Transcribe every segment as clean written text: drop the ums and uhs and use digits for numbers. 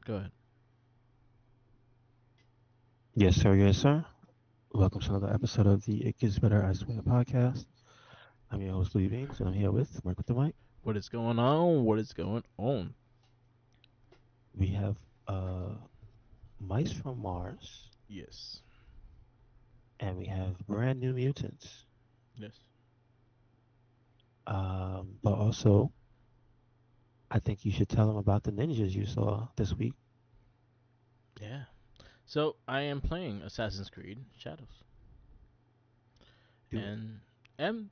Go ahead. Yes, sir. Yes, sir. Welcome to another episode of the It Gets Better as We Go podcast. I'm your host, Lee Beans, and I'm here with Mark with the mic. What is going on? What is going on? We have Mice from Mars, Yes. and we have Brand New Mutants. Yes. But also, I think you should tell them about the ninjas you saw this week. Yeah. So I am playing Assassin's Creed Shadows, Do it. and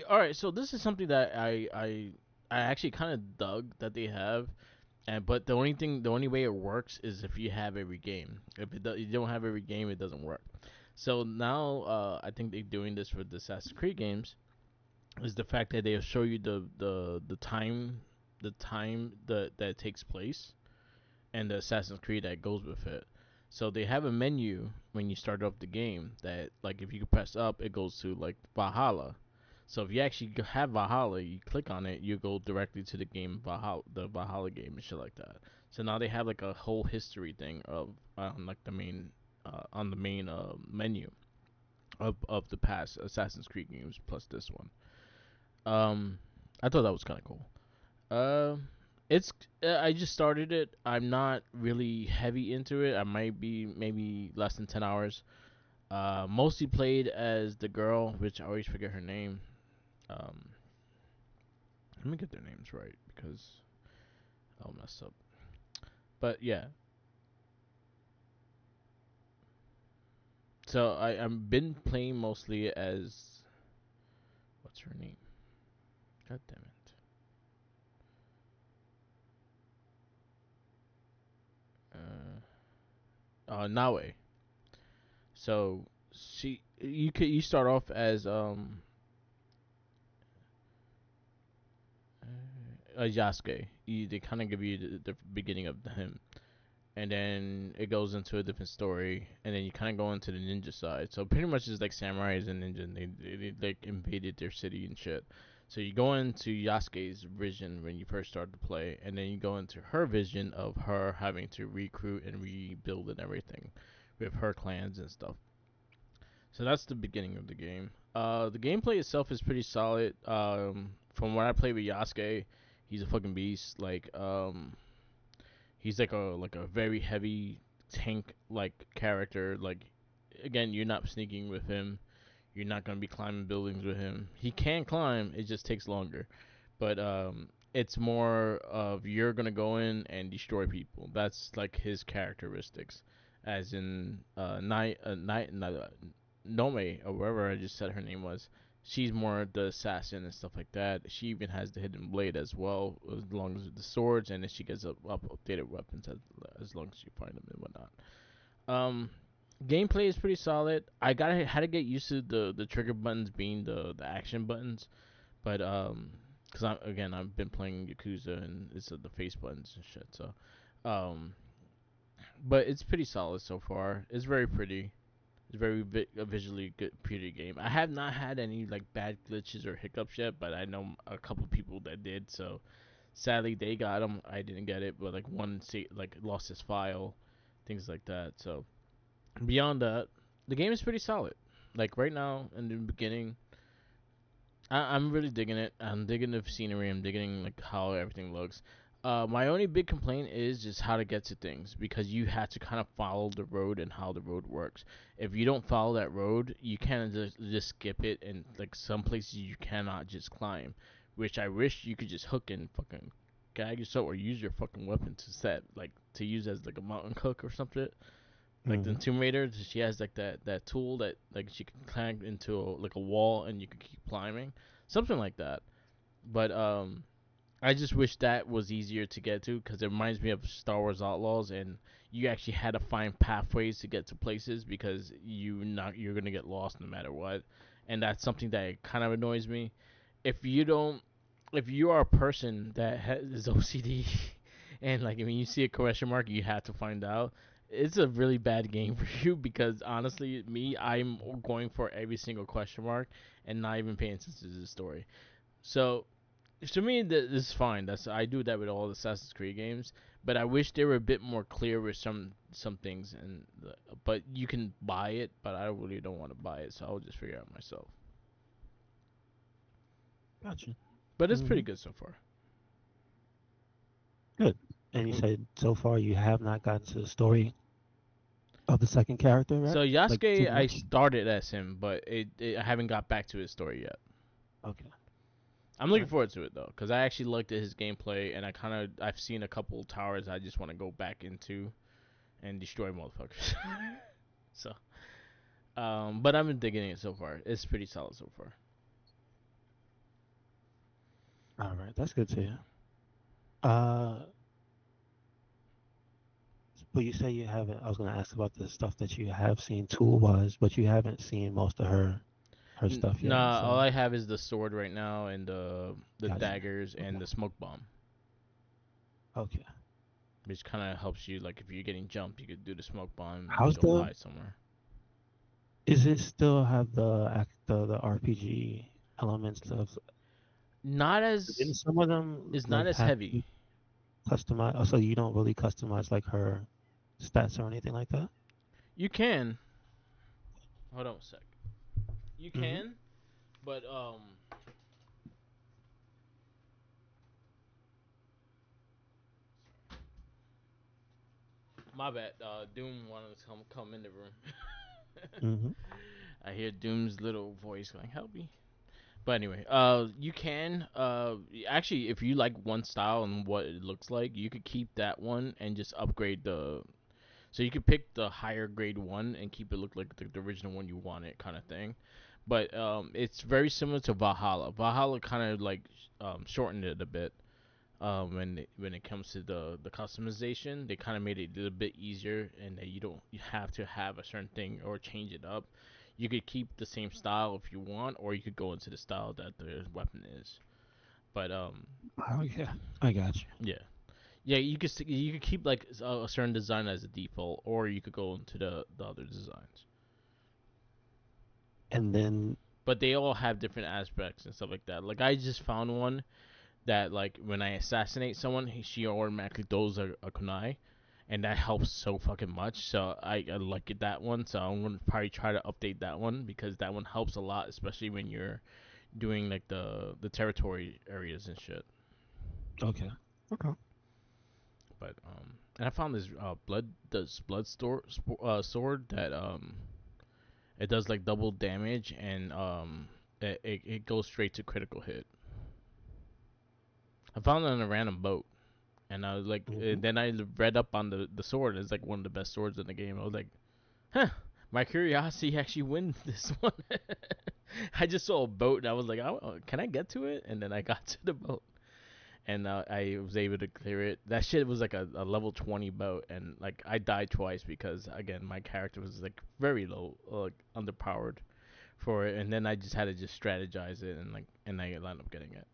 all right. So this is something that I actually kind of dug that they have, and but the only way it works is if you have every game. If you don't have every game, it doesn't work. So now I think they're doing this for the Assassin's Creed games is the fact that they'll show you the time that it takes place and the Assassin's Creed that goes with it. So they have a menu when you start off the game that like if you press up, it goes to like Valhalla. So if you actually have Valhalla, you click on it, you go directly to the game Valhalla, the Valhalla game and shit like that. So now they have like a whole history thing of like the main on the main menu of the past Assassin's Creed games plus this one. Um, I thought that was kind of cool. Uh, it's I just started it. I'm not really heavy into it. I might be maybe less than 10 hours. Mostly played as the girl, which I always forget her name. Um, let me get their names right because I'll mess up. But yeah, so I've been playing mostly as what's her name? God damn it. Nawe. So you start off as Yasuke. They kind of give you the beginning of him, and then it goes into a different story, and then you kind of go into the ninja side. So pretty much it's like samurais and ninja, and they like invaded their city and shit. So you go into Yasuke's vision when you first start to play, and then you go into her vision of her having to recruit and rebuild and everything with her clans and stuff. So that's the beginning of the game. The gameplay itself is pretty solid. From what I played with Yasuke, he's a fucking beast. He's like a very heavy tank like character. Like, again, you're not sneaking with him. You're not gonna be climbing buildings with him. He can climb. It just takes longer. But it's more of you're gonna go in and destroy people. That's like his characteristics, as in Nome or whatever I just said her name was. She's more the assassin and stuff like that. She even has the hidden blade as well, as long as the swords, and then she gets updated weapons as long as you find them and whatnot. Um, Gameplay is pretty solid. I got had to get used to the trigger buttons being the action buttons, but because I've been playing Yakuza and it's the face buttons and shit. So, um, but it's pretty solid so far. It's very pretty. It's very a visually good, pretty game. I have not had any like bad glitches or hiccups yet, but I know a couple people that did. So sadly, they got them. I didn't get it, but like like lost his file, things like that. So beyond that, the game is pretty solid. Like right now in the beginning, I'm really digging it. I'm digging the scenery. I'm digging like how everything looks. My only big complaint is just how to get to things because you have to kind of follow the road and how the road works. If you don't follow that road, you can't just skip it, and like some places you cannot just climb, which I wish you could just hook and fucking gag yourself or use your fucking weapon to set like to use as like a mountain hook or something like the Mm-hmm. Tomb Raider. She has like that tool that like she can climb into like a wall and you can keep climbing, something like that. But I just wish that was easier to get to because it reminds me of Star Wars Outlaws, and you actually had to find pathways to get to places because you're gonna get lost no matter what, and that's something that kind of annoys me. If you don't, if you are a person that has OCD, and like when you see a question mark, you have to find out. It's a really bad game for you because honestly, me, I'm going for every single question mark and not even paying attention to the story. So To me, this is fine. I do that with all the Assassin's Creed games, but I wish they were a bit more clear with some things. But you can buy it, but I really don't want to buy it, so I'll just figure it out myself. Gotcha. But it's Hmm. pretty good so far. Good. And you said so far you have not gotten to the story of the second character, right? So Like too Yasuke, I much. started as him, but I haven't got back to his story yet. Okay. I'm All looking right. forward to it though, because I actually looked at his gameplay, and I've seen a couple towers I just want to go back into and destroy motherfuckers. So, but I've been digging it so far. It's pretty solid so far. All right. That's good to hear. Uh, but you say you haven't. I was gonna ask about the stuff that you have seen tool wise, but you haven't seen most of her stuff yet. Nah, all So I have is the sword right now, and the gotcha. daggers Okay. and the smoke bomb, Okay. which kind of helps you. Like if you're getting jumped, you could do the smoke bomb and How's go the? hide somewhere. Is it still have the RPG elements of? Not as Didn't some of them It's not like as have heavy. you customize? Oh, so you don't really customize like her stats or anything like that? You can. Hold on a sec. You Mm-hmm. can, but my bad. Doom wanted to come in the room. Mm-hmm. I hear Doom's little voice going, "Help me." But anyway, you can actually, if you like one style and what it looks like, you could keep that one and just upgrade the. So you could pick the higher grade one and keep it look like the original one you wanted, kind of thing. But it's very similar to Valhalla. Valhalla kind of like shortened it a bit. When it comes to the customization, they kind of made it a little bit easier, and that you have to have a certain thing or change it up. You could keep the same style if you want, or you could go into the style that the weapon is. But Oh yeah, I got you. yeah, yeah, you could keep like a certain design as a default, or you could go into the other designs. And then But they all have different aspects and stuff like that. Like I just found one that like when I assassinate someone, she automatically throws a kunai, and that helps so fucking much. So I like it that one. So I'm gonna probably try to update that one because that one helps a lot, especially when you're doing like the territory areas and shit. okay, okay, But and I found this sword that it does like double damage, and it goes straight to critical hit. I found it on a random boat. And I was like, mm-hmm. then I read up on the sword. It's like one of the best swords in the game. I was like, huh, my curiosity actually wins this one. I just saw a boat and I was like, oh, can I get to it? And then I got to the boat and I was able to clear it. That shit was like a level 20 boat, and like I died twice because again my character was like very low, like underpowered for it. And then I just had to just strategize it and I ended up getting it.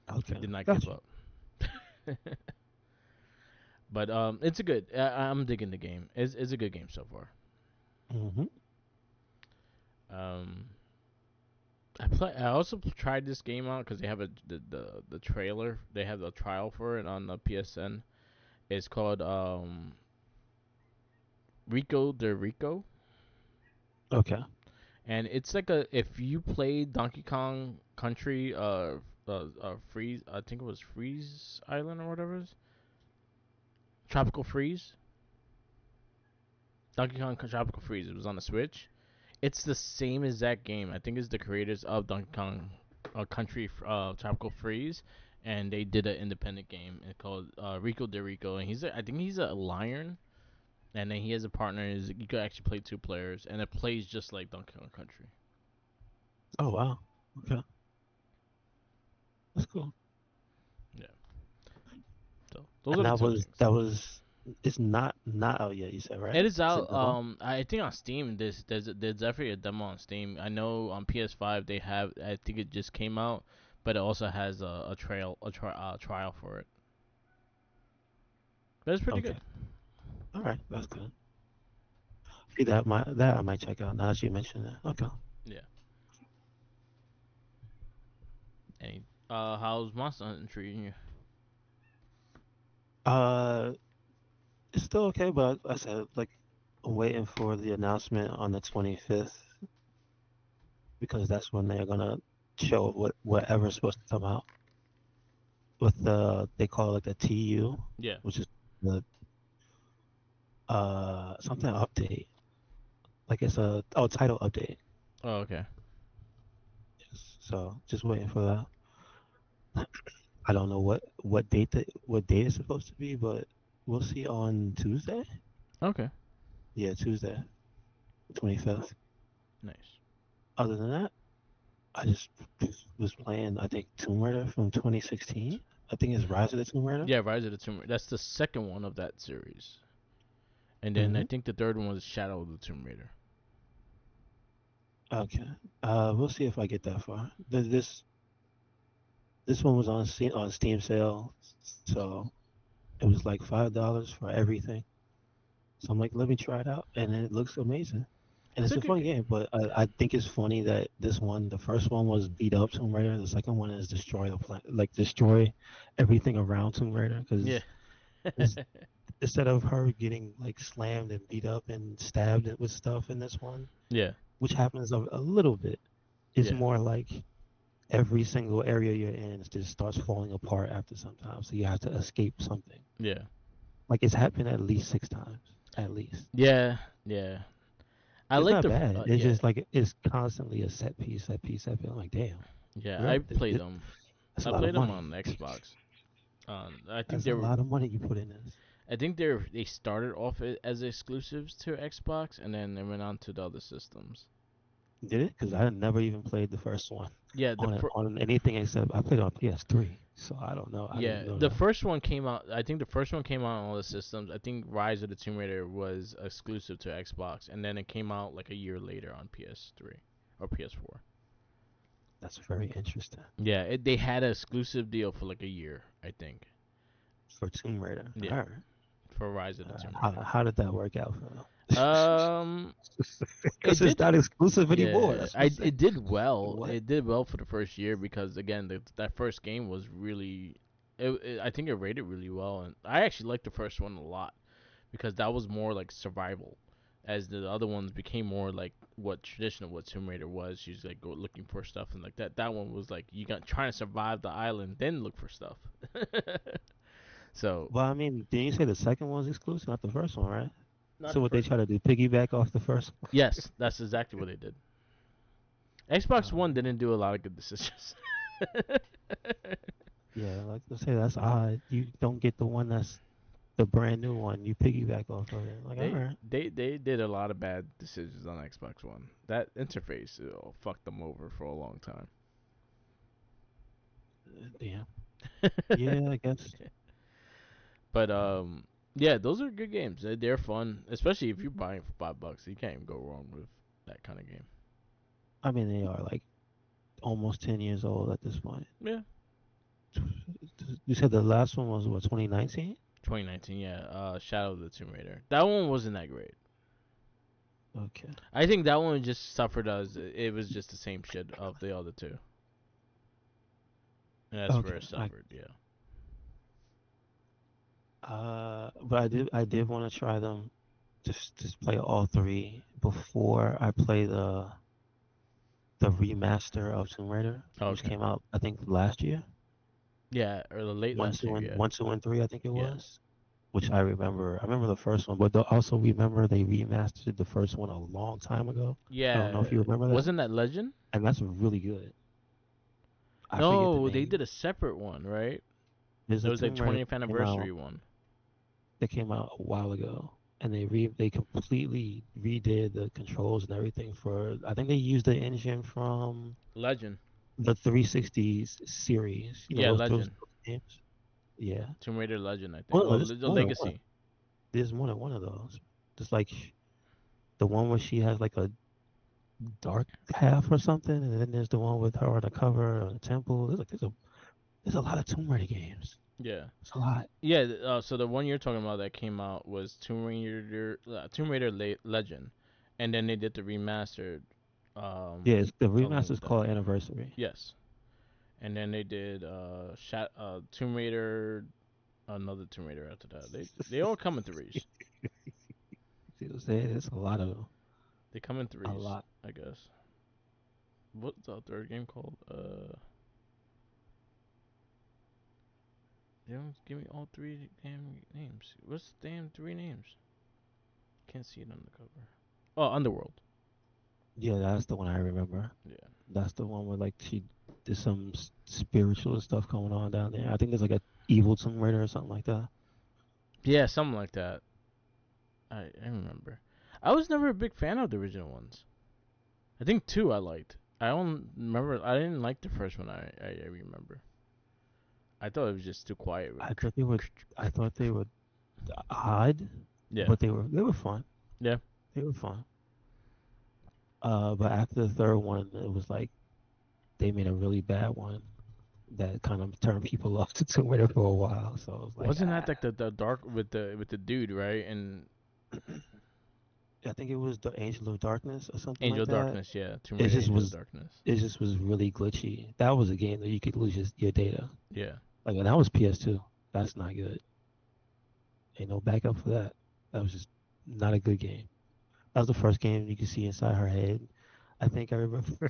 I Okay, did not give gotcha. up. But it's a good. I'm digging the game. It's a good game so far. Mm-hmm. Um, I also tried this game out because they have the trailer. They have the trial for it on the PSN. It's called Rico de Rico, Okay, and it's like a if you play Donkey Kong Country Freeze, I think it was Freeze Island or whatever it is. Tropical Freeze. Donkey Kong Tropical Freeze. It was on the Switch. It's the same exact game. I think it's the creators of Donkey Kong Country Tropical Freeze, and they did an independent game called Rico de Rico, and I think he's a lion, and then he has a partner. You could actually play two players, and it plays just like Donkey Kong Country. oh wow, okay, that's cool. Yeah. So those And are the that two was things. that was it's not out yet. You said right? It is It's a out. demo. I think on Steam. There's definitely a demo on Steam. I know on PS5 they have. I think it just came out, but it also has trial for it. But it's pretty Okay, good. all right, that's good. See that I might check out now that you mentioned that. Okay. Yeah. Any How's Monster Hunting treating you? Uh, it's still okay, but I said like I'm waiting for the announcement on the 25th because that's when they're gonna show whatever's supposed to come out with they call it like the TU, Yeah. which is the something update. Like it's a title update. Oh, okay. Yes. So just waiting for that. I don't know what date it's supposed to be, but we'll see on Tuesday. Okay. Yeah, Tuesday, 25th. Nice. Other than that, I just was playing, I think, Tomb Raider from 2016. I think it's Rise of the Tomb Raider. Yeah, Rise of the Tomb Raider. That's the second one of that series. And then I Hmm. think the third one was Shadow of the Tomb Raider. Okay. We'll see if I get that far. This one was on Steam sale, so it was like $5 for everything. So I'm like, let me try it out, and it looks amazing. And It's it's a a good fun game. game, but I think it's funny that the first one was beat up Tomb Raider. The second one is destroy the planet, like destroy everything around Tomb Raider, Yeah. because instead of her getting like slammed and beat up and stabbed with stuff in this one, Yeah. which happens a little bit, it's Yeah. more like every single area you're in just starts falling apart after some time. So you have to escape something. Yeah. Like it's happened at least 6 times, at least. Yeah. Yeah. I It's like not the bad. It's yeah. just like it's constantly a set piece, set piece, set piece. I'm like, damn, Yeah, I really? played them. That's a I lot of played them money. on Xbox. I think That's they a were. lot of money you put in this. I think they started off as exclusives to Xbox, and then they went on to the other systems. Did it? Because I never even played the first one Yeah, on anything except I played it on PS3. So I don't know. I didn't yeah, even know the that. first one came out. I think the first one came out on all the systems. I think Rise of the Tomb Raider was exclusive to Xbox, and then it came out like a year later on PS3 or PS4. That's very interesting. Yeah, they had an exclusive deal for like a year, I think. For Tomb Raider. Yeah, All right. for Rise of the Tomb Raider. How did that work out for them? Um, it Because it's did. not exclusive anymore. Yeah, That's what I'm saying. it did well. What? It did well for the first year because again, that first game was really. I think it rated really well, and I actually liked the first one a lot because that was more like survival, as the other ones became more like what Tomb Raider was. She's like go looking for stuff and like that. That one was like you got trying to survive the island, then look for stuff. So Well, I mean, didn't you say the second one's exclusive, not the first one, right? not So the what they first try one. to do, piggyback off the first one? Yes, that's exactly what they did. Xbox Oh, One didn't do a lot of good decisions. yeah, like I say, that's odd. You don't get the one that's the brand new one. You piggyback off of it. Like, all they right. they did a lot of bad decisions on Xbox One. That interface fucked them over for a long time. Damn. Yeah, I guess. But yeah, those are good games. They're fun, especially if you're buying for $5. You can't even go wrong with that kind of game. I mean, they are like almost 10 years old at this point. Yeah, You said the last one was what, 2019? 2019. Yeah, Shadow of the Tomb Raider. That one wasn't that great. Okay. I think that one just suffered as it was just the same shit of the other two, and that's where Okay. it suffered. Yeah. But I did want to try them. Just play all three before I play the remaster of Tomb Raider, which Okay. came out I think last year. Yeah, or the late last year. Yeah. One, two, and three. I think it Yeah. was. Which I remember. I remember the first one, but also remember they remastered the first one a long time ago. I don't know Yeah. if you remember that, Wasn't that Legend? and that's really good. I forget the No, they name. did a separate one, right? There's It a was like Tomb Raider 20th came out anniversary one. that came out a while ago, and they completely redid the controls and everything for. I think they used the engine from Legend. the 360 series. You know Yeah, those Legend. games. Yeah. Tomb Raider Legend, I think. Well, Well, there's the more than one. Legacy. There's more than one of those. Just like the one where she has like a dark half or something, and then there's the one with her on the cover of the temple. There's a lot of Tomb Raider games. Yeah. It's a lot. Yeah, so the one you're talking about that came out was Tomb Raider Legend, and then they did the remastered Yeah, the along remaster's with that. called Anniversary. Yes, and then they did Tomb Raider, another Tomb Raider after that. They all come in threes. See what I'm saying? It's a lot of They come in a threes, lot. I guess. What's the third game called? They don't give me all three damn names. What's the damn three names? Can't see it on the cover. Oh, Underworld. Yeah, that's the one I remember. Yeah. That's the one where like she there's some spiritual stuff going on down there. I think there's like a evil Tomb Raider or something like that. Yeah, something like that. I remember. I was never a big fan of the original ones. I think two I liked. I don't remember. I didn't like the first one. I remember. I thought it was just too quiet. I thought they were I thought they were odd, Yeah. but they were fun. Yeah. They were fun. But after the third one, it was like they made a really bad one that kind of turned people off to Tomb Raider for a while. So I was like, Wasn't that like the dark with the dude, right? And I think it was the Angel of Darkness or something Angel like of that. Darkness, yeah. Tomb It Raider just Angel of was Darkness. it just was really glitchy. That was a game that you could lose your data. Yeah. Like, and that was PS2. That's not good. Ain't no backup for that. That was just not a good game. That was the first game you could see inside her head. I think I remember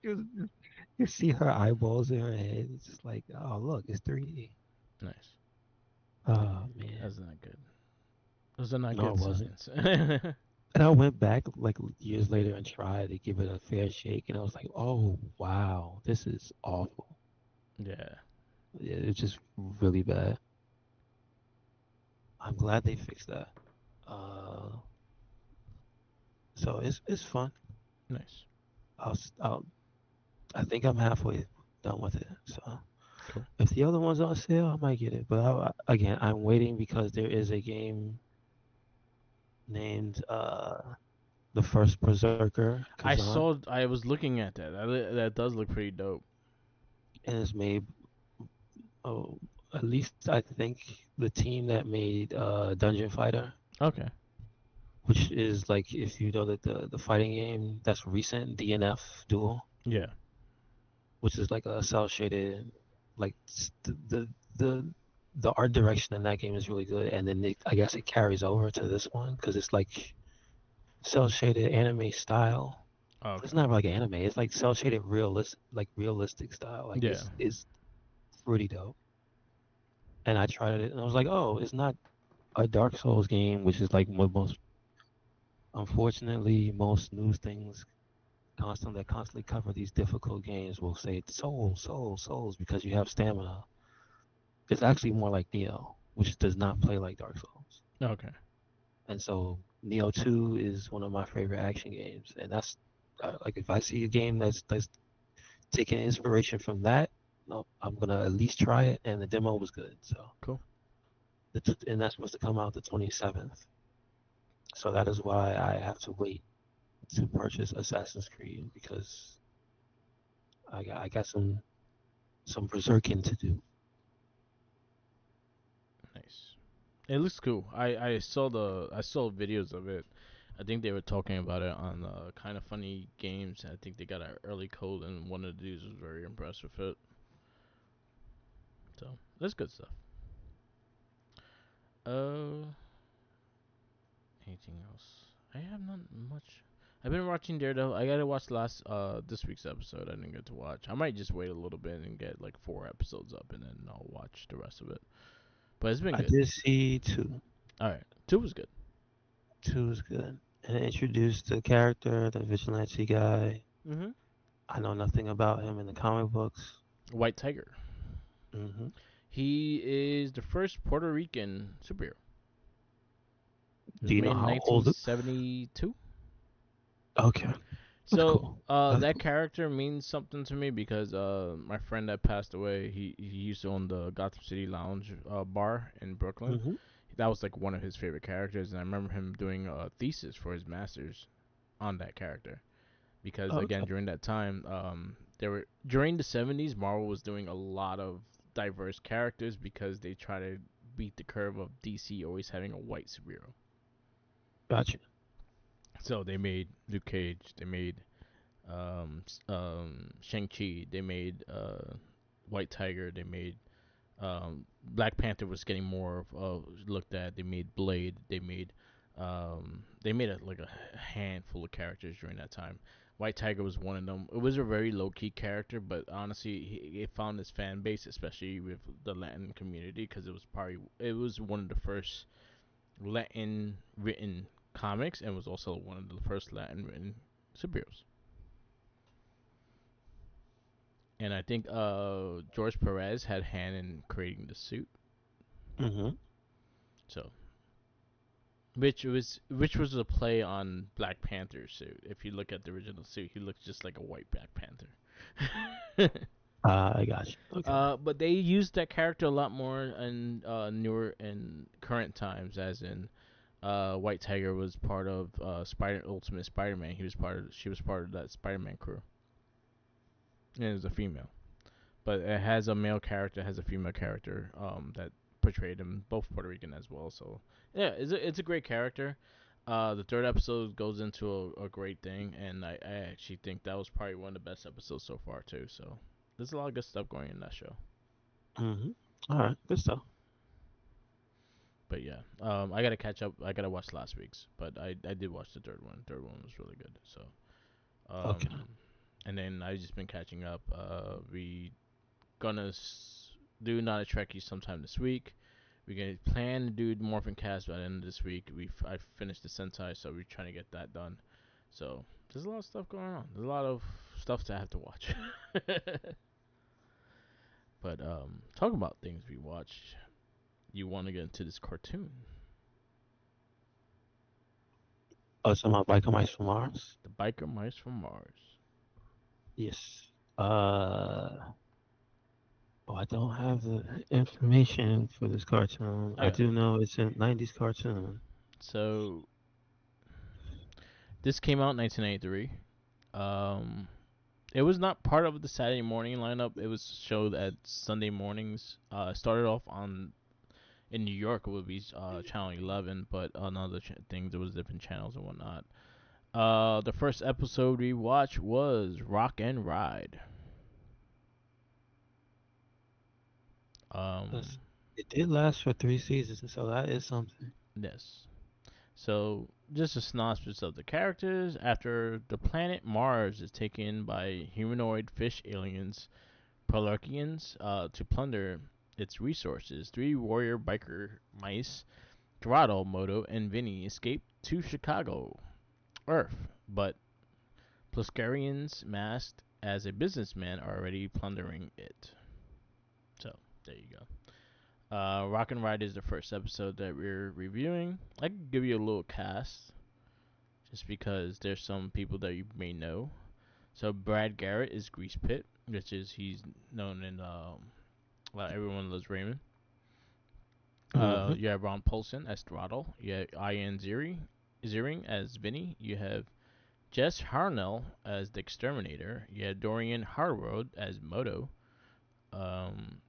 you see her eyeballs in her head. It's just like, oh look, it's 3D. Nice. Oh man, That's not good. Those are not no, good it wasn't. signs. And I went back like years later and tried to give it a fair shake, and I was like, oh wow, this is awful. Yeah. Yeah, it's just really bad. I'm glad they fixed that. Uh, so it's fun. Nice. I'll, s- I'll I think I'm halfway done with it. So Cool. if the other one's on sale, I might get it. But again, I'm waiting because there is a game named The First Berserker Kazan, I was looking at that. That does look pretty dope. and it's made. Oh, at least I think the team that made Dungeon Fighter, Okay. which is like if you know that the fighting game that's recent, DNF Duel, Yeah. which is like a cell shaded, like the the art direction in that game is really good, and then I guess it carries over to this one because it's like cell shaded anime style. It's Okay. not like anime; it's like cell shaded realistic style. Like Yeah. it's pretty dope. And I tried it, and I was like, oh, it's not a Dark Souls game, which is like what most unfortunately most news things constantly cover these difficult games will say souls because you have stamina. It's actually more like Neo, which does not play like Dark Souls. Okay. And so Neo 2 is one of my favorite action games, and that's like if I see a game that's taking inspiration from that, no, I'm gonna at least try it. And the demo was good, so Cool. and that's supposed to come out the 27th. So that is why I have to wait to purchase Assassin's Creed because I got some berserking to do. Nice. It looks cool. I saw videos of it. I think they were talking about it on kind of funny games. I think they got an early code, and one of the dudes was very impressed with it. So that's good stuff. Uh, anything else? I have not much. I've been watching Daredevil. I gotta watch last this week's episode. I didn't get to watch. I might just wait a little bit and get like 4 episodes up, and then I'll watch the rest of it. But it's been I good. did see two. All right, two was good. Two is good. And it introduced the character, the vigilante guy. Mhm. I know nothing about him in the comic books. White Tiger. Hmm. He is the first Puerto Rican superhero. It Do was you made know in how old? 1972. Okay, that's So cool. That's that cool. character means something to me because my friend that passed away, he used to own the Gotham City Lounge bar in Brooklyn. Hmm. That was like one of his favorite characters, and I remember him doing a thesis for his master's on that character because again Okay, during that time, there were during the 70s, Marvel was doing a lot of diverse characters because they try to beat the curve of DC always having a white superhero. gotcha. So they made Luke Cage, they made Shang-Chi. They made White Tiger. They made Black Panther was getting more looked at. They made Blade. They made like a handful of characters during that time. White Tiger was one of them. It was a very low key character, but honestly, it found its fan base, especially with the Latin community, because it was one of the first Latin written comics, and was also one of the first Latin written superheroes. And I think George Perez had hand in creating the suit. Mm-hmm. So which was a play on Black Panther's suit. If you look at the original suit, he looks just like a white Black Panther. I got you. Okay. But they used that character a lot more in newer and current times, as in White Tiger was part of Spider Ultimate Spider-Man. She was part of that Spider-Man crew, and it was a female. But it has a male character, has a female character that portrayed him, both Puerto Rican as well. So yeah, it's a great character. The third episode goes into a great thing, and I actually think that was probably one of the best episodes so far too. So there's a lot of good stuff going in that show. Mm-hmm. All right. Good stuff. But yeah, I gotta catch up. I gotta watch last week's, but I did watch the third one. Third one was really good. So Okay. and then I just been catching up. We gonna do Not a Trekkie sometime this week. We're gonna plan to do Morphin Cast by the end of this week. I finished the Sentai, so we're trying to get that done. So there's a lot of stuff going on. There's a lot of stuff that I have to watch. But talking about things we watched, you want to get into this cartoon, Oh, so my Biker Mice from Mars? the Biker Mice from Mars. Yes. Uh, oh, I don't have the information for this cartoon. I I got it. do know it's a 90s cartoon. So this came out in 1993. Um, it was not part of the Saturday morning lineup. It was showed at Sunday mornings. Started off on in New York. It would be channel 11, but on other things there was different channels and whatnot. The first episode we watched was Rock and Ride. Um, Plus, it did last for 3 seasons, so that is something. yes. So, just a synopsis of the characters. After the planet Mars is taken by humanoid fish aliens, Pelargians, to plunder its resources, three warrior biker mice, Dorado, Moto, and Vinny, escape to Chicago, Earth, but Pluscarians, masked as a businessman, are already plundering it. So, there you go. Rock and Ride is the first episode that we're reviewing. I can give you a little cast just because there's some people that you may know. So Brad Garrett is Grease Pit, which is he's known in Everyone Loves Raymond. Mm-hmm. You have Ron Paulson as Throttle. You have Ian Ziering as Vinny. You have Jess Harnell as the Exterminator. You have Dorian Harrold as Moto.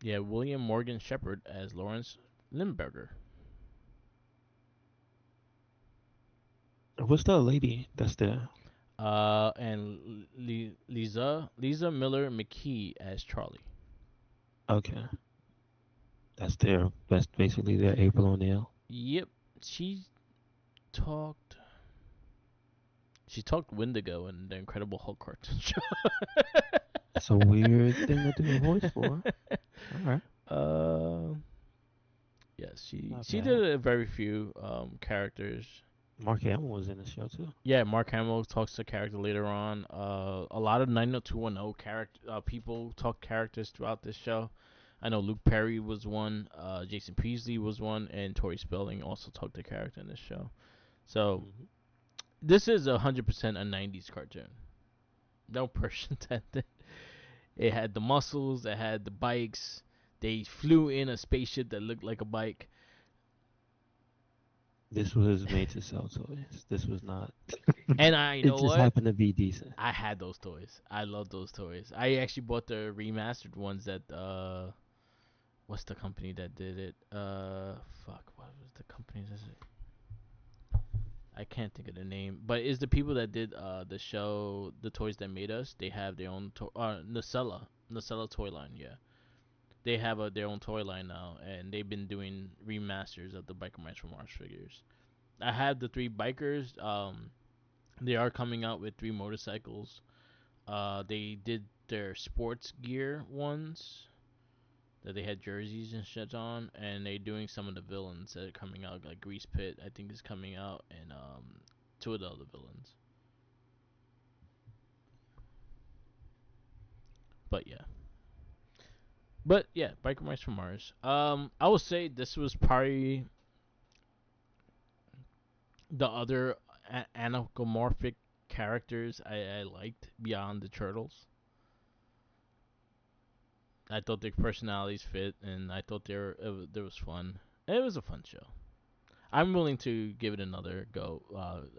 You have William Morgan Shepherd as Lawrence Limburger. What's the lady that's there? And Lisa Miller McKee as Charlie. Okay. That's basically their April O'Neil. Yep, she talked. She talked Wendigo in the Incredible Hulk cartoon show. That's a weird thing to do a voice for. All right. uh, yes, she Not she bad. did a very few characters. Mark Hamill was in the show too. Yeah, Mark Hamill talks to character later on. A lot of 90210 character people talk characters throughout this show. I know Luke Perry was one, Jason Peasley was one, and Tori Spelling also talked to character in this show. So Hmm. this is 100% a 90s cartoon. No person that it had the muscles, it had the bikes. They flew in a spaceship that looked like a bike. This was made to sell toys. This was not. And I you It know just what? happened to be decent. I had those toys. I love those toys. I actually bought the remastered ones that what's the company that did it? Fuck, what was the company? Is it? I can't think of the name, but it's the people that did the show, The Toys That Made Us. They have their own Nacella toy line. Yeah, they have their own toy line now, and they've been doing remasters of the Biker Mice from Mars figures. I have the three bikers. They are coming out with three motorcycles. They did their sports gear ones that they had jerseys and shit on, and they doing some of the villains that are coming out, like Grease Pit, I think is coming out, and two of the other villains. But yeah, Biker Mice from Mars. I would say this was probably the other anthropomorphic characters I liked beyond the turtles. I thought their personalities fit, and I thought it was fun. It was a fun show. I'm willing to give it another go,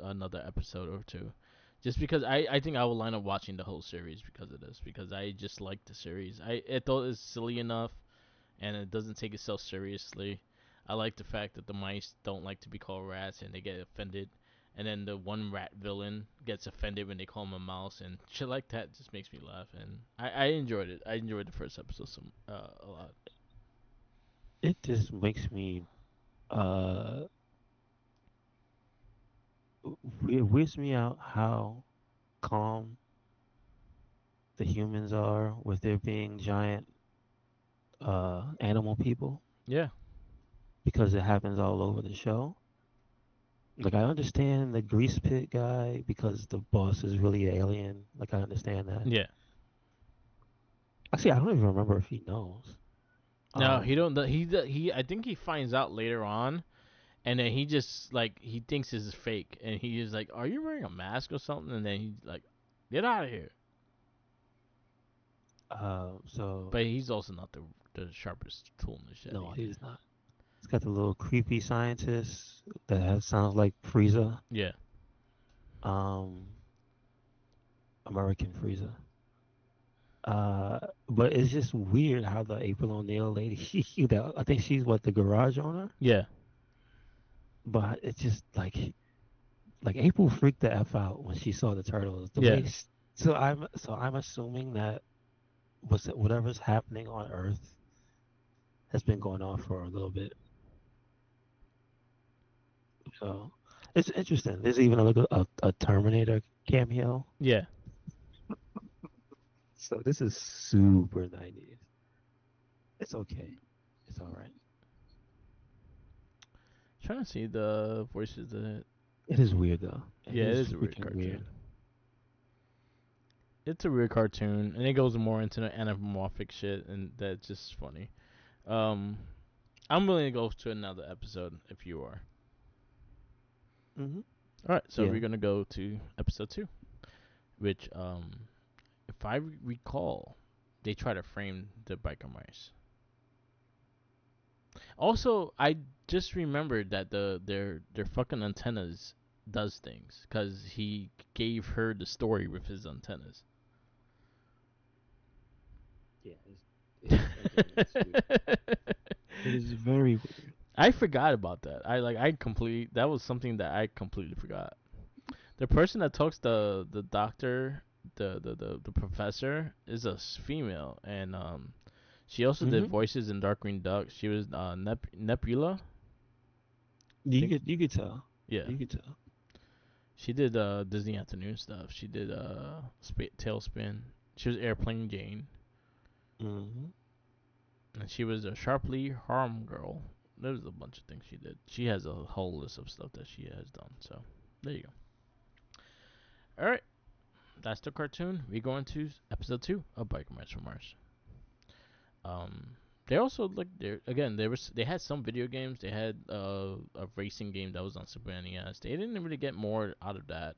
another episode or two, just because I think I will line up watching the whole series because of this. Because I just like the series. I thought it's silly enough, and it doesn't take itself seriously. I like the fact that the mice don't like to be called rats, and they get offended. And then the one rat villain gets offended when they call him a mouse, and shit like that just makes me laugh. And I enjoyed it. I enjoyed the first episode a lot. It just makes me uh it weirds me out how calm the humans are with there being giant animal people Yeah, because it happens all over the show. Like I understand the grease pit guy because the boss is really alien. Like I understand that. yeah. Actually, I don't even remember if he knows. No, he Um, don't. He. I think he finds out later on, and then he just like he thinks this is fake, and he is like, "Are you wearing a mask or something?" And then he's like, "Get out of here!" so But he's also not the sharpest tool in the shed no, either. he's not. It's got the little creepy scientist that sounds like Frieza. Yeah, Um, American Frieza. Uh, but it's just weird how the April O'Neil lady, I think she's what the garage owner, yeah, but it's just like April freaked the f out when she saw the turtles. The yeah, way, so I'm assuming that whatever's happening on Earth has been going on for a little bit. So it's interesting. There's even a Terminator cameo. yeah. So this is super 90s. It's okay. It's all right. Trying to see the voices in it. It is weird though. It Yeah, it is is a weird freaking cartoon. weird. It's a weird cartoon, and it goes more into the anthropomorphic shit, and that's just funny. Um, I'm willing to go to another episode if you are. Hmm. All right, so Yeah. we're gonna go to episode two, which, if I recall, they try to frame the biker mice. Also, I just remembered that their fucking antennas does things because he gave her the story with his antennas. Yeah. Again, it's weird. It is very weird. I forgot about that. That was something that I completely forgot. The person that talks the doctor, the professor is a female, and she also did Hmm. voices in Dark Green Duck. She was Nebula, I You think. could tell. Yeah, You could tell. she did Disney Afternoon stuff. She did Tailspin. She was Airplane Jane, Hmm. and she was a Sharply Harm Girl. There was a bunch of things she did. She has a whole list of stuff that she has done. So there you go. All right, that's the cartoon. We go into episode two of Biker Mice from Mars. They also like they had some video games. They had a racing game that was on Super NES. They didn't really get more out of that,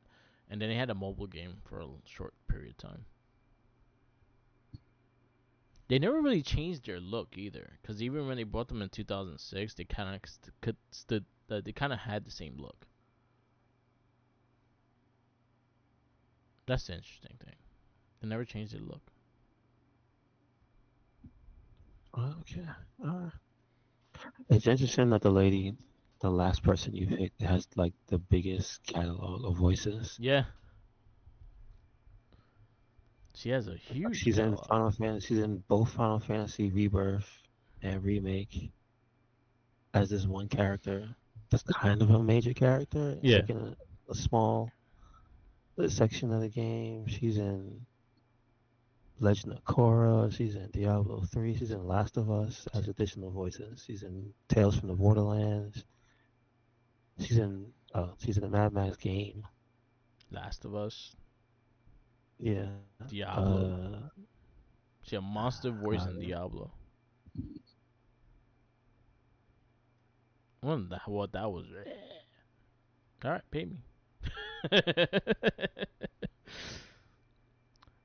and then they had a mobile game for a short period of time. They never really changed their look either, because even when they bought them in 2006, they kind of they kind of had the same look. That's the interesting thing. They never changed their look. Okay. Uh, it's interesting that the lady the last person you picked has like the biggest catalog of voices. Yeah, she has a huge She's in catalog. Final Fantasy. She's in both Final Fantasy Rebirth and Remake as this one character. That's kind of a major character, Yeah, like in a small section of the game. She's in Legend of Korra. She's in Diablo 3. She's in Last of Us as additional voices. She's in Tales from the Borderlands. She's in the Mad Max game. Last of Us, Yeah. Diablo. Uh, She a monster voice uh, in Diablo. Well, what that was. All right, pay me.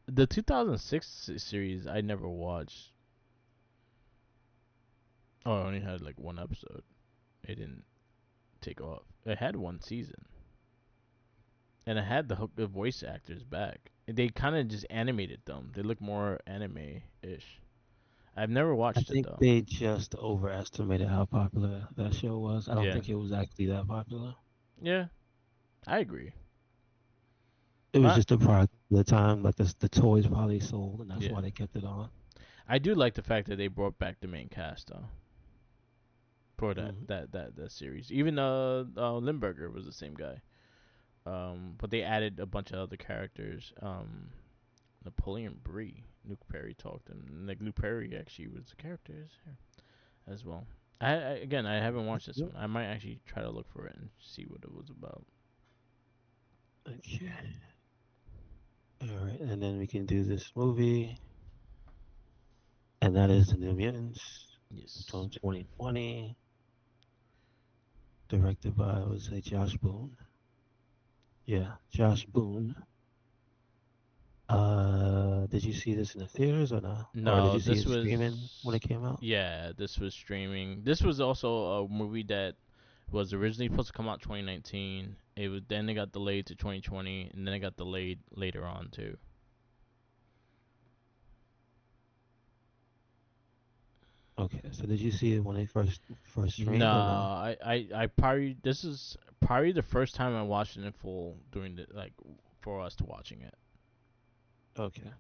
The 2006 series I never watched. Oh, I only had like one episode. It didn't take off. It had one season, and it had the voice actors back. They kind of just animated them. They look more anime-ish. I've never I watched it think though. they just overestimated how popular that show was. I don't Yeah, think it was actually that popular. yeah, I agree. It was But just a product of the time, like the toys probably sold, and that's yeah, why they kept it on. I do like the fact that they brought back the main cast though for that Hmm. that series. Even Limburger was the same guy. But they added a bunch of other characters. Napoleon Brie, Luke Perry talked, and like Luke Perry actually was a character as well. Again, I haven't watched this Yep. one. I might actually try to look for it and see what it was about. Okay. All right, and then we can do this movie, and that is The New Mutants Yes. from 2020, directed by, I would say, Josh Boone. Yeah, Josh Boone. Did you see this in the theaters or not? Or did No, you see this it streaming when it was came out? yeah, this was streaming. This was also a movie that was originally supposed to come out 2019. It got delayed to 2020, and then it got delayed later on too. Okay, so did you see it when it first No, streamed or no? I probably this is probably the first time I watched it in full during the like for us to watching it. Okay.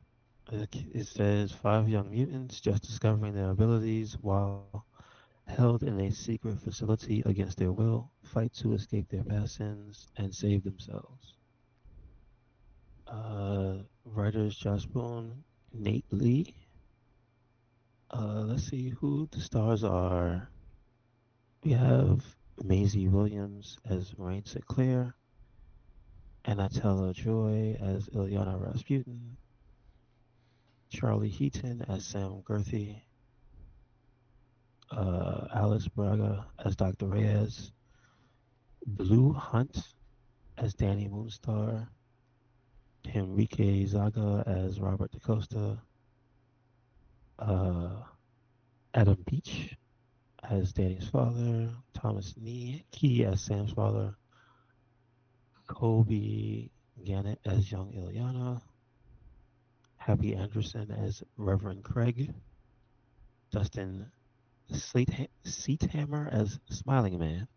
It says five young mutants just discovering their abilities while held in a secret facility against their will, fight to escape their past sins and save themselves. Writers Josh Boone, Nate Lee. Let's see who the stars are. We have Maisie Williams as Maureen Sinclair, Anatella Joy as Ilyana Rasputin, Charlie Heaton as Sam Gerthy, Alice Braga as Dr. Reyes, Blue Hunt as Danny Moonstar, Henrique Zaga as Robert DaCosta, uh, Adam Beach as Danny's father, Thomas Key as Sam's father, Kobe Gannett as young Ilyana, Happy Anderson as Reverend Craig, Dustin Seathammer as Smiling Man.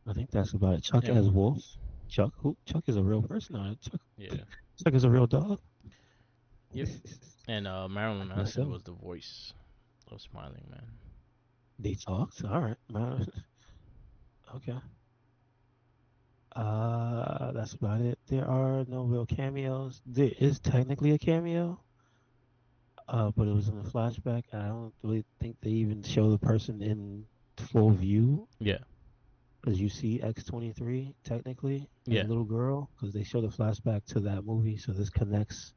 I think that's about it. Chuck Yeah, as Wolf. Chuck, who? Chuck is a real person. yeah, Chuck is a real dog. yep. And I Marilyn guess Manson so. was the voice of Smiling Man. They talked. All right, man. Okay. That's about it. There are no real cameos. There is technically a cameo, but it was in a flashback. I don't really think they even show the person in full view, Yeah, as you see X-23 technically as a yeah, little girl, because they show the flashback to that movie. So this connects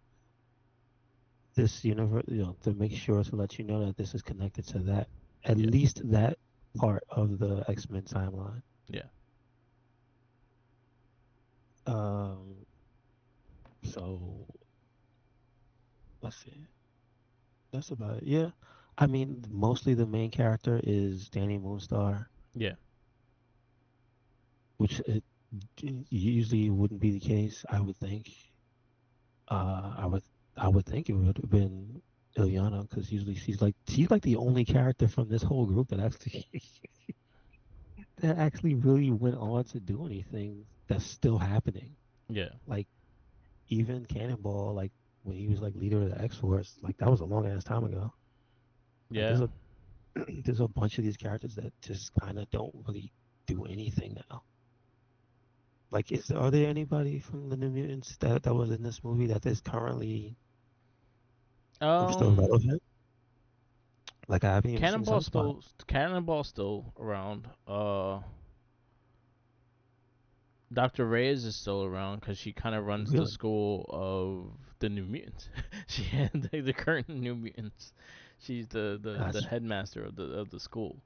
this universe, to make sure to let you know that this is connected to that, at yeah, least that part of the X-Men timeline. yeah. Um, so let's see. That's about it. Yeah. I mean, mostly the main character is Danny Moonstar, Yeah, which it usually wouldn't be the case, I would think. I would think it would have been Ilyana because usually she's like the only character from this whole group that actually that actually really went on to do anything that's still happening. Yeah. Like even Cannonball, like when he was like leader of the X Force, like that was a long ass time ago. Like Yeah. there's a bunch of these characters that just kind of don't really do anything now. Like, are there anybody from the New Mutants that was in this movie that is currently still Um, relevant? Like, I haven't even seen Sunspot. Cannonball still around. Dr. Reyes is still around because she kind of runs the Really? school of the New Mutants. She had the current New Mutants. She's the That's headmaster of the school.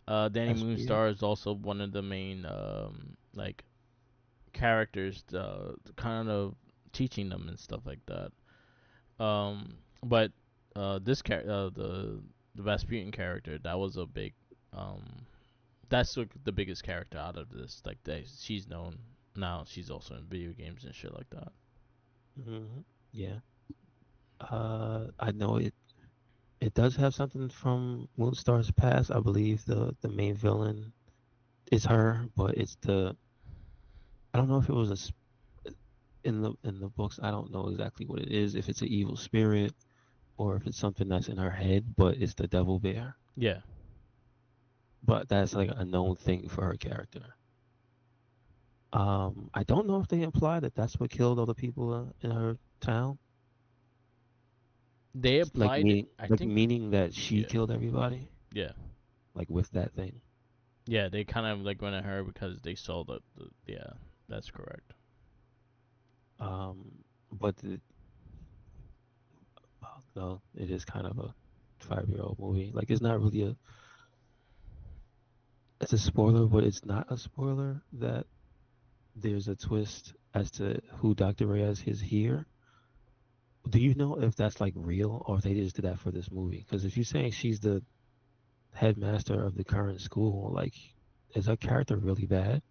Danny that's weird. Moonstar is also one of the main like characters, kind of teaching them and stuff like that. But this the Rasputin character, that was a big um that's like the biggest character out of this. Like she's known now. She's also in video games and shit like that. Yeah. I know it does have something from Moonstar's past. I believe the main villain is her, but it's the I don't know if it was in the books. I don't know exactly what it is. If it's an evil spirit or if it's something that's in her head, but it's the Devil Bear. Yeah, But that's like a known thing for her character. I don't know if they imply that that's what killed all the people in her town. they Like applied it. meaning, I like think. meaning that she Yeah, killed everybody, yeah, like with that thing. yeah. They kind of like went at her because they saw the yeah. That's correct. But no, it is kind of a 5-year-old movie. Like it's not really a, it's a spoiler, but it's not a spoiler that there's a twist as to who Dr. Reyes is here. Do you know if that's like real or if they just did that for this movie? Because if you're saying she's the headmaster of the current school, like, is her character really bad? Like,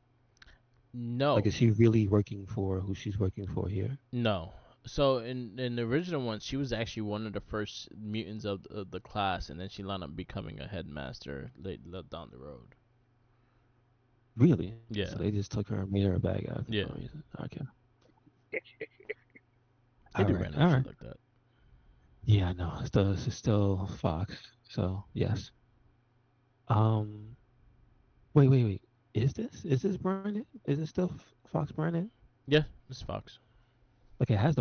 No, is she really working for who she's working for here? no. So in the original one, she was actually one of the first mutants of the class, and then she wound up becoming a headmaster late down the road. Really? So Yeah, they just took her and made her a bad guy for yeah. no reason. Okay. They All do right. random All shit right. like that. Yeah, I know. It's still Fox. So yes. Um. Wait. Is this branded? Is it still Fox branded? Yeah, it's Fox. Like it has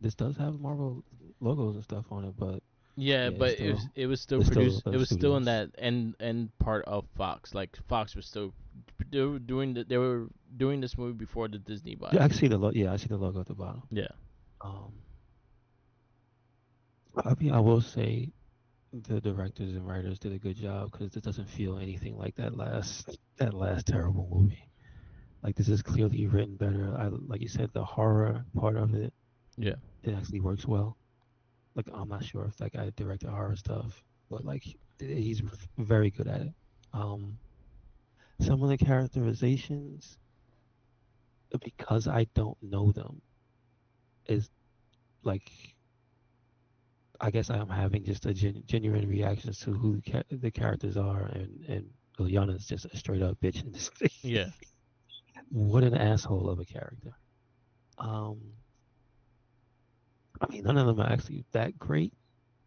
this does have Marvel logos and stuff on it, but Yeah, yeah, but it was still it's still produced. It the was still in studios. that end part of Fox. Like Fox was still they were doing this movie before the Disney Yeah, buyout. I see the yeah, I see the logo at the bottom. Yeah, Um, I mean, I will say the directors and writers did a good job because it doesn't feel anything like that last terrible movie. Like this is clearly written better. Like you said, the horror part of yeah, it actually works well. Like I'm not sure if that guy directed horror stuff, but like he's very good at it. Um, some of the characterizations, because I don't know them, is like I guess I'm having just a genuine reactions to who the characters are, and Ilyana's just a straight up bitch in this thing. yeah, What an asshole of a character. Um, I mean, none of them are actually that great.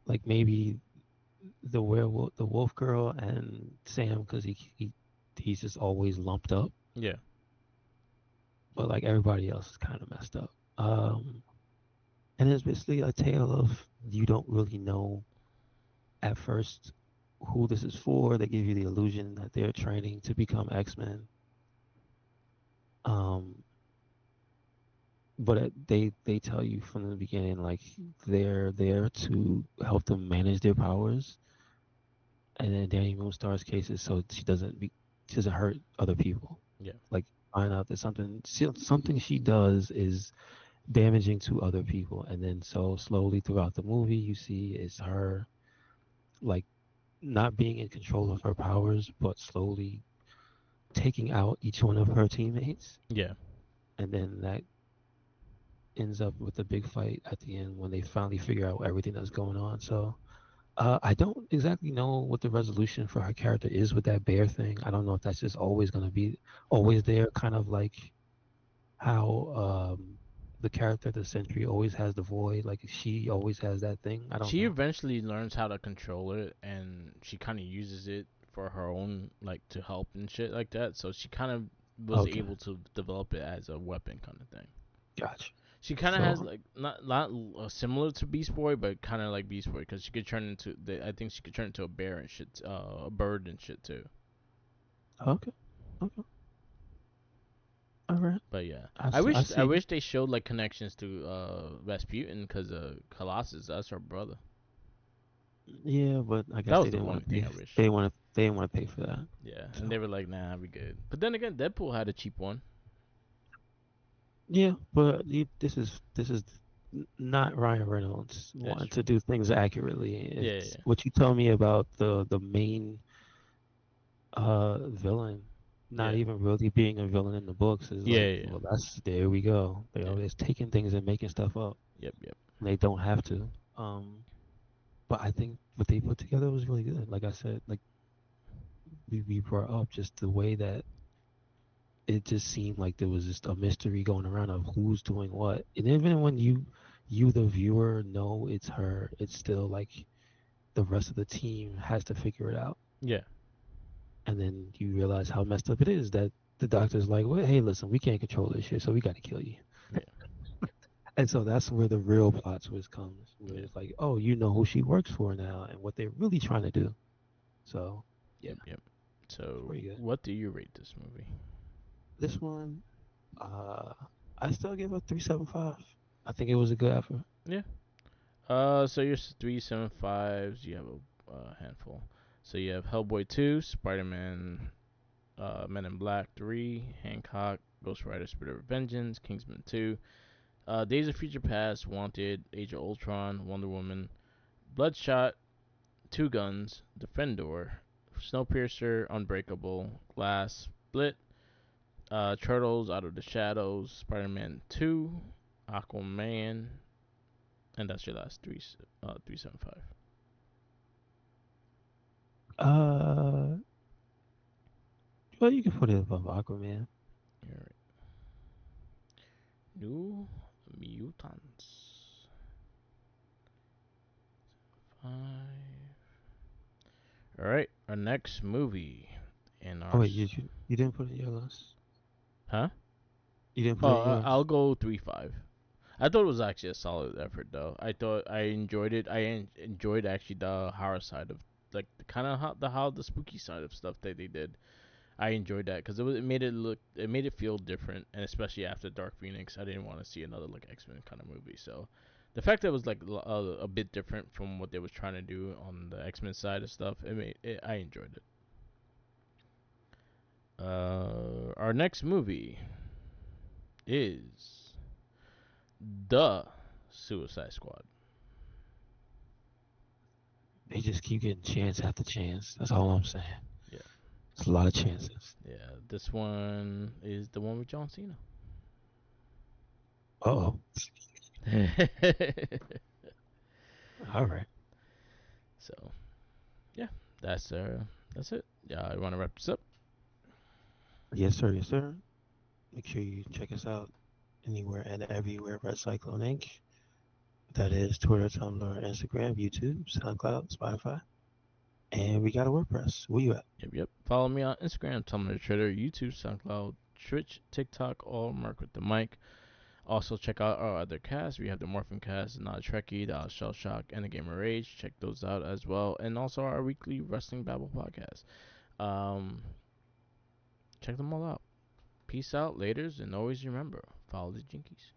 Like maybe the wolf girl, and Sam because he's just always lumped up. yeah, But like everybody else is kind of messed up. And it's basically a tale of you don't really know at first who this is for. They give you the illusion that they're training to become X-Men. Um, but they tell you from the beginning like they're there to help them manage their powers. And then Danny Moonstar's case is so she doesn't hurt other people. yeah, Like find out that something she does is damaging to other people, and then so slowly throughout the movie you see it's her like not being in control of her powers, but slowly taking out each one of her teammates. yeah, And then that ends up with a big fight at the end when they finally figure out everything that's going on. So I don't exactly know what the resolution for her character is with that bear thing. I don't know if that's just always gonna be always there, kind of like how the character of the Sentry always has the void, like she always has that thing. I don't She know. eventually learns how to control it, and she kind of uses it for her own, like to help and shit like that. So she kind of was Okay, able to develop it as a weapon kind of thing. gotcha. She kind of has So like not similar to Beast Boy, but kind of like Beast Boy because she could turn into I think she could turn into a bear and shit, a bird and shit too. okay, okay, all right. But yeah, I I see. wish they showed like connections to Rasputin because Colossus, that's her brother. Yeah, but I That guess was they the didn't want only to thing pay. I wish. They didn't want to. They didn't want to pay for that. Yeah, and So they were like, nah, we good. But then again, Deadpool had a cheap one. yeah, but this is not Ryan Reynolds That's wanting true. to do things accurately. Yeah, It's yeah, what you told me about the main villain not yeah, even really being a villain in the books is yeah, like, yeah, yeah. well, that's there we go. They Yeah. always taking things and making stuff up. Yep, yep. And they don't have to. But I think what they put together was really good. Like I said, like we brought up just the way that it just seemed like there was just a mystery going around of who's doing what. And even when you the viewer know it's her, it's still like the rest of the team has to figure it out. Yeah, And then you realize how messed up it is that the doctor's like, well, hey, listen, we can't control this shit, so we got to kill you. yeah, And so that's where the real plot twist comes, where yeah. it's like, oh, you know who she works for now and what they're really trying to do. So, yeah, Yep, yep. it's So, pretty good. what do you rate this movie? This one, uh, I still give it 3.75. I think it was a good effort. Yeah. So your 3.75s, you have a handful. So you have Hellboy 2, Spider-Man, Men in Black 3, Hancock, Ghost Rider: Spirit of Vengeance, Kingsman 2, Days of Future Past, Wanted, Age of Ultron, Wonder Woman, Bloodshot, Two Guns, Defendor, Snowpiercer, Unbreakable, Glass, Split, Turtles Out of the Shadows, Spider-Man 2, Aquaman, and that's your last 3.75. Uh, well, you can put it above Aquaman. All right. New Mutants 5. All right, our next movie in Oh our wait, you didn't put it in your list. huh? You didn't put it in I'll yours. go 3.5. I thought it was actually a solid effort, though. I thought I enjoyed it. Enjoyed actually the horror side of like the kind of how the spooky side of stuff that they did. I enjoyed that because it made it made it feel different, and especially after Dark Phoenix, I didn't want to see another like X-Men kind of movie. So the fact that it was like a bit different from what they was trying to do on the X-Men side of stuff, I enjoyed it. Our next movie is The Suicide Squad. They just keep getting chance after chance. That's all I'm saying. Yeah, It's a lot of chances. yeah. This one is the one with John Cena. Oh, all right. So yeah, that's it. Yeah, I want to wrap this up. Yes, sir. Yes, sir. Make sure you check us out anywhere and everywhere. Red Cyclone Inc. That is Twitter, Tumblr, Instagram, YouTube, SoundCloud, Spotify, and we got a WordPress. Where you at? Yep, yep. Follow me on Instagram, Tumblr, Twitter, YouTube, SoundCloud, Twitch, TikTok, all Mark with the mic. Also, check out our other casts. We have the Morphin Cast, Not Trekkie, the Shell Shock, and the Gamer Rage. Check those out as well. And also our weekly Wrestling Babble podcast. Um, check them all out. Peace out, laters, and always remember, follow the Jinkies.